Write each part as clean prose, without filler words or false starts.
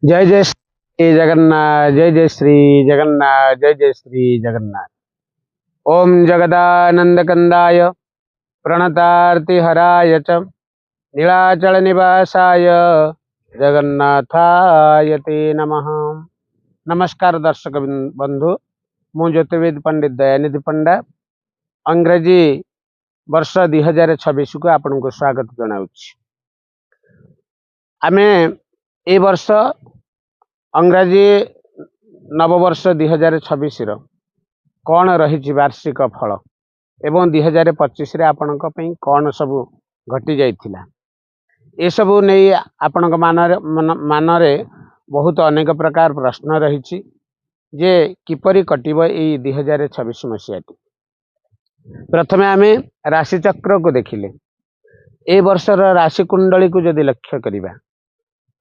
जय जय श्री जगन्नाथ जय जय श्री जगन्नाथ जय जय श्री जगन्नाथ। ओम जगदानंद कंदाय प्रणतार्तिहराय च नीलाचल निवासाय जगन्नाथाय ते नमः। नमस्कार दर्शक बंधु, मु ज्योतिर्विद पंडित दयानिधि पंडा अंग्रेजी वर्ष 2026 को आपन को स्वागत जनाउछि। आमे ए वर्ष अंग्रेजी नववर्ष 2026 कौन रही वार्षिक फल एवं 2025 आपणक कौन सब घटी जाइथिला ए सबु नहीं आपणक मानरे बहुत अनेक प्रकार प्रश्न रही जे किपरि कटिब ए 2026 मसीहाटी। प्रथमे आमे राशि चक्र को देखिले ए वर्षर राशि कुंडली को जदि लक्ष्य करिबा,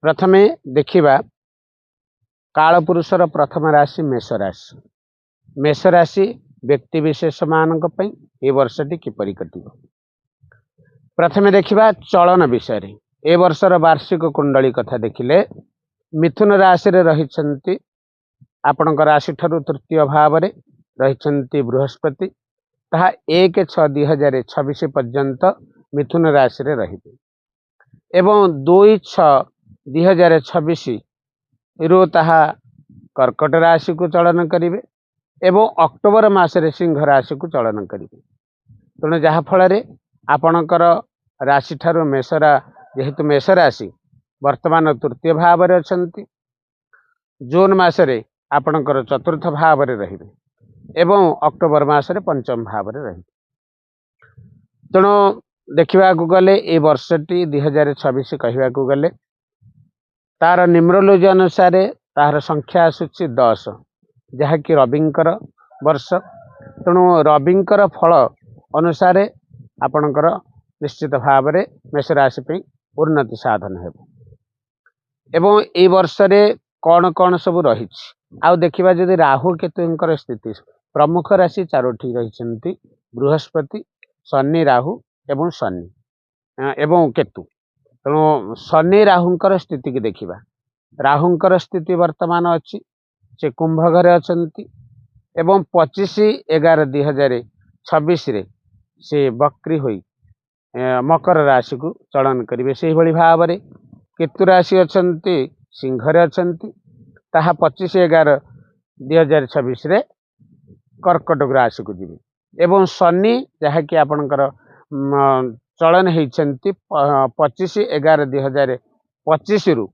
प्रथमे देखिबा कालपुरुषर प्रथम राशि मेष राशि। मेष राशि व्यक्ति विशेष मानक पई ए वर्षटी किपरि कटिब। प्रथमे देखिबा चलन विषय ए वर्षर वार्षिक कुंडली कथा देखिले मिथुन राशि रे रहिछंती आपणक राशि ठारू तृतीय भाव रे रहिछंती बृहस्पति, ताहा 1/6/2026 पर्यंत मिथुन राशि रे रहिबे एवं 2/6/2026 रु ताहा कर्कट राशि को चलन करिवे एवं अक्टोबर मासरे सिंह राशि को चलन करिवे। तेणु जहा फल आपणकर राशि ठारू मेषरा जेहेतु मेष राशि वर्तमान तृतीय भाव रे अछंती, जून मासरे आपणकर चतुर्थ भाव रे रहिबे एवं अक्टोबर मासरे पंचम भाव रे रहिबे। तेणु देखा गले ए वर्षटी 2026 कहवा गले तार न्यूमरोलॉजी अनुसार तार संख्या आसूची 10 जहाँकि रविंकर वर्ष। तेणु रविंकर फल अनुसार आपणकर निश्चित भाव में मेष राशि पे उन्नति साधन है एवं ए वर्ष रे कौन कौन सब रही आउ देखा जदि राहु केतुंकर स्थिति प्रमुख राशि चारोटी रही बृहस्पति शनि राहु एवं शनि एवं केतु। तेणु शनि राहुंकर स्थिति की देखिबा, राहुंकर स्थिति वर्तमान अच्छी से कुंभ घरे अछंती एवं 25/11/2026 रे से बक्री होई मकर राशि को चलन करिवे। से भली भाव रे केतु राशि अछंती सिंह रे अछंती, ताहा 25/11/2026 रे कर्कटक राशि को जिवे एवं शनि जहाँकि आपणकर चलन होती 25/11/2025 रु